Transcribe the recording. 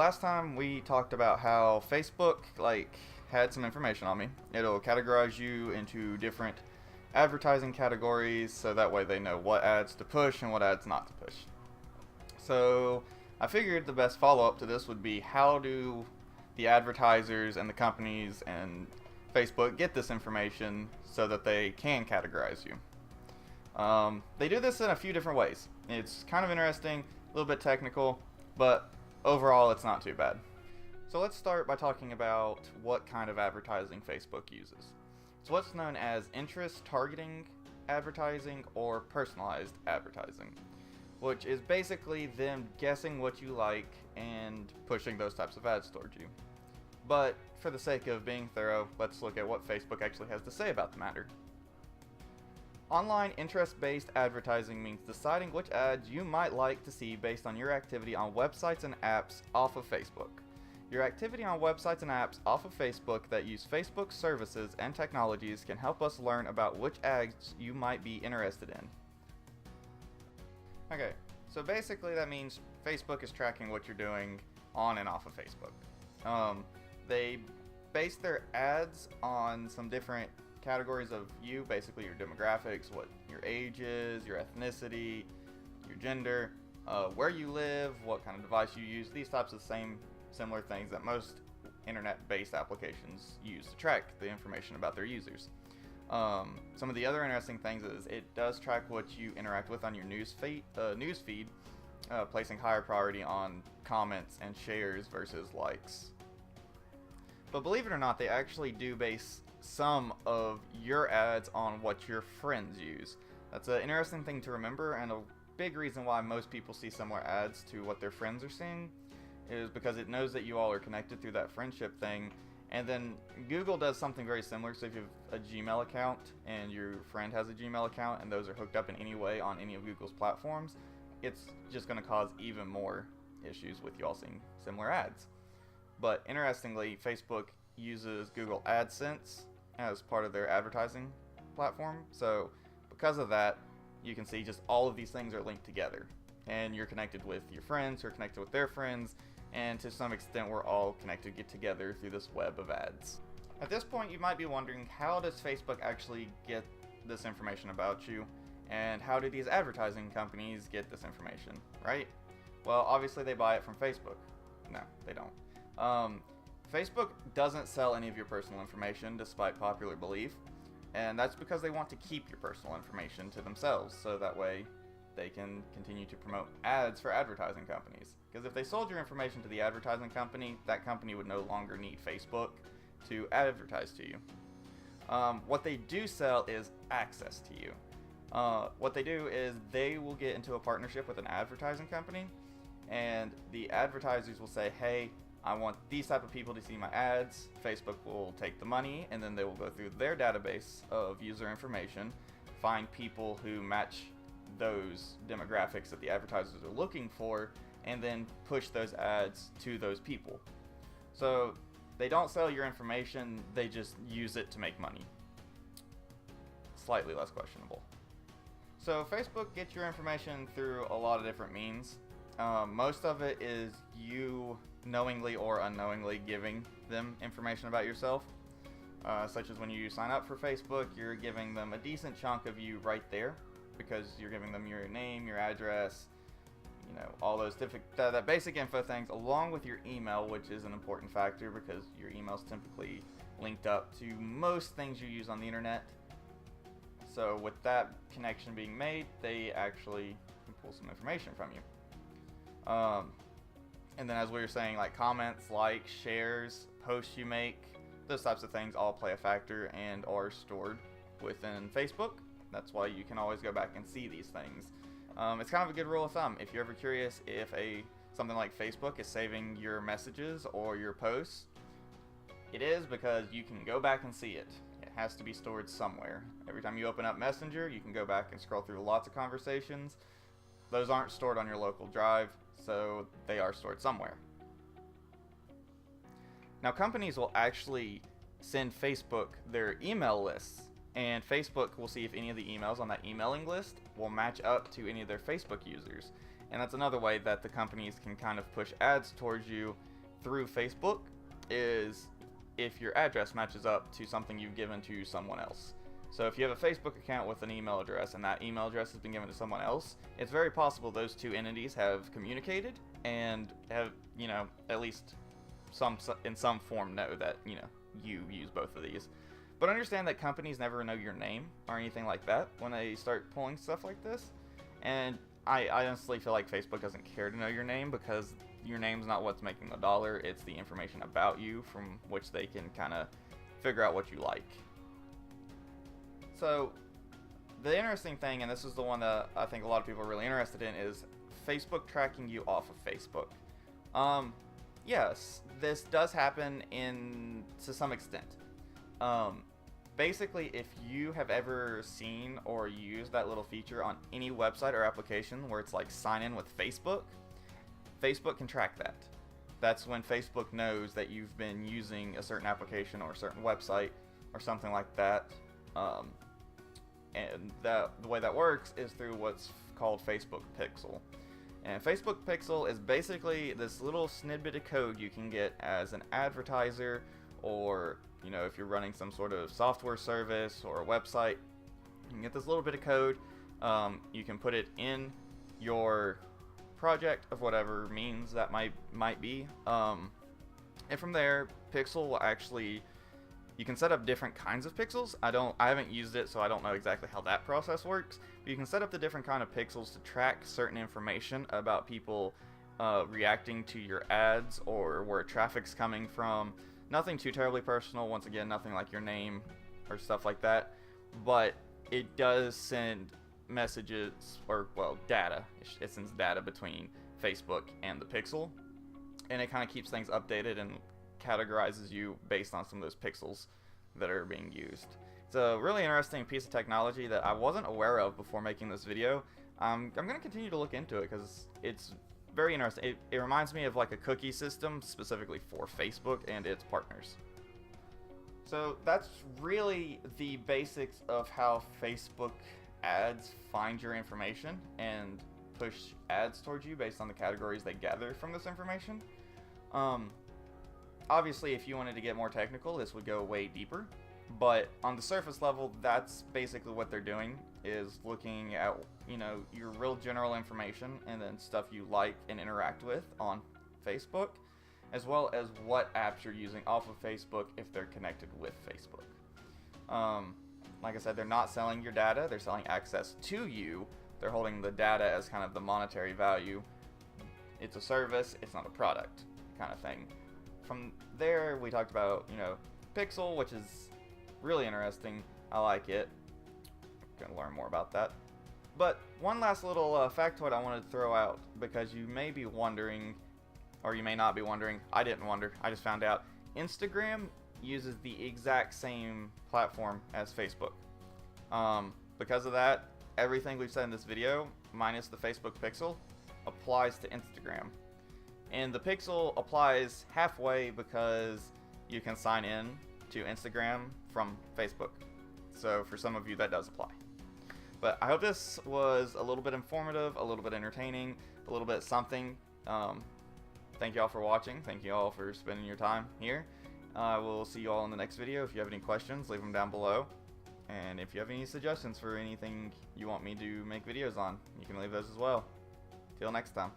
last time we talked about how Facebook had some information on me. It'll categorize you into different advertising categories so that way they know what ads to push and what ads not to push. So I figured the best follow-up to this would be, how do the advertisers and the companies and Facebook get this information so that they can categorize you? They do this in a few different ways. It's kind of interesting, a little bit technical, but overall it's not too bad. So let's start by talking about what kind of advertising Facebook uses. It's what's known as interest targeting advertising or personalized advertising, which is basically them guessing what you like and pushing those types of ads towards you. But for the sake of being thorough, let's look at what Facebook actually has to say about the matter. Online interest-based advertising means deciding which ads you might like to see based on your activity on websites and apps off of Facebook. Your activity on websites and apps off of Facebook that use Facebook services and technologies can help us learn about which ads you might be interested in. Okay, so basically that means Facebook is tracking what you're doing on and off of Facebook. They base their ads on some different categories of you, basically your demographics, what your age is, your ethnicity, your gender, where you live, what kind of device you use, these types of similar things that most internet-based applications use to track the information about their users. Some of the other interesting things is it does track what you interact with on your news feed, placing higher priority on comments and shares versus likes. But believe it or not, they actually do base some of your ads on what your friends use. That's an interesting thing to remember, and a big reason why most people see similar ads to what their friends are seeing is because it knows that you all are connected through that friendship thing. And then Google does something very similar. So if you have a Gmail account and your friend has a Gmail account and those are hooked up in any way on any of Google's platforms, it's just going to cause even more issues with you all seeing similar ads. But interestingly, Facebook uses Google AdSense as part of their advertising platform. So because of that, you can see just all of these things are linked together. And you're connected with your friends who are connected with their friends. And to some extent, we're all connected together through this web of ads. At this point, you might be wondering, how does Facebook actually get this information about you? And how do these advertising companies get this information, right? Well, obviously they buy it from Facebook. No, they don't. Facebook doesn't sell any of your personal information, despite popular belief. And that's because they want to keep your personal information to themselves, so that way they can continue to promote ads for advertising companies. Because if they sold your information to the advertising company, that company would no longer need Facebook to advertise to you. What they do sell is access to you. What they do is they will get into a partnership with an advertising company, and the advertisers will say, hey, I want these type of people to see my ads. Facebook will take the money, and then they will go through their database of user information, find people who match those demographics that the advertisers are looking for, and then push those ads to those people. So they don't sell your information, they just use it to make money. Slightly less questionable. So Facebook gets your information through a lot of different means. Most of it is you knowingly or unknowingly giving them information about yourself. Such as when you sign up for Facebook, you're giving them a decent chunk of you right there, because you're giving them your name, your address, all those that basic info things, along with your email, which is an important factor because your email's typically linked up to most things you use on the internet. So with that connection being made, they actually can pull some information from you. And then as we were saying, like comments, likes, shares, posts you make, those types of things all play a factor and are stored within Facebook. That's why you can always go back and see these things. It's kind of a good rule of thumb. If you're ever curious if something like Facebook is saving your messages or your posts, it is, because you can go back and see it. It has to be stored somewhere. Every time you open up Messenger, you can go back and scroll through lots of conversations. Those aren't stored on your local drive, so they are stored somewhere. Now, companies will actually send Facebook their email lists, and Facebook will see if any of the emails on that emailing list will match up to any of their Facebook users. And that's another way that the companies can kind of push ads towards you through Facebook is if your address matches up to something you've given to someone else. So if you have a Facebook account with an email address and that email address has been given to someone else, it's very possible those two entities have communicated and have, at least in some form know that, you use both of these. But understand that companies never know your name or anything like that when they start pulling stuff like this. And I honestly feel like Facebook doesn't care to know your name, because your name's not what's making the dollar, it's the information about you from which they can kind of figure out what you like. So, the interesting thing, and this is the one that I think a lot of people are really interested in, is Facebook tracking you off of Facebook. Yes, this does happen to some extent. Basically, if you have ever seen or used that little feature on any website or application where it's like sign in with Facebook, Facebook can track that. That's when Facebook knows that you've been using a certain application or a certain website or something like that. And the way that works is through what's called Facebook Pixel. And Facebook Pixel is basically this little snippet of code you can get as an advertiser, or if you're running some sort of software service or a website, you can get this little bit of code. You can put it in your project of whatever means that might be, and from there, Pixel will actually, you can set up different kinds of pixels. I haven't used it, so I don't know exactly how that process works. But you can set up the different kind of pixels to track certain information about people reacting to your ads or where traffic's coming from. Nothing too terribly personal. Once again, nothing like your name or stuff like that. But it does send messages, or data. It sends data between Facebook and the Pixel, and it kind of keeps things updated and categorizes you based on some of those pixels that are being used. It's a really interesting piece of technology that I wasn't aware of before making this video. I'm going to continue to look into it because it's very interesting. It reminds me of like a cookie system specifically for Facebook and its partners. So that's really the basics of how Facebook ads find your information and push ads towards you based on the categories they gather from this information. Obviously, if you wanted to get more technical, this would go way deeper. But on the surface level, that's basically what they're doing, is looking at, your real general information and then stuff you like and interact with on Facebook, as well as what apps you're using off of Facebook if they're connected with Facebook. Like I said, they're not selling your data, they're selling access to you. They're holding the data as kind of the monetary value. It's a service, it's not a product kind of thing. From there, we talked about, Pixel, which is really interesting. I like it. Gonna learn more about that. But one last little factoid I wanted to throw out, because you may be wondering, or you may not be wondering. I didn't wonder. I just found out. Instagram uses the exact same platform as Facebook. Because of that, everything we've said in this video, minus the Facebook Pixel, applies to Instagram. And the Pixel applies halfway because you can sign in to Instagram from Facebook. So for some of you, that does apply. But I hope this was a little bit informative, a little bit entertaining, a little bit something. Thank you all for watching. Thank you all for spending your time here. I will see you all in the next video. If you have any questions, leave them down below. And if you have any suggestions for anything you want me to make videos on, you can leave those as well. Till next time.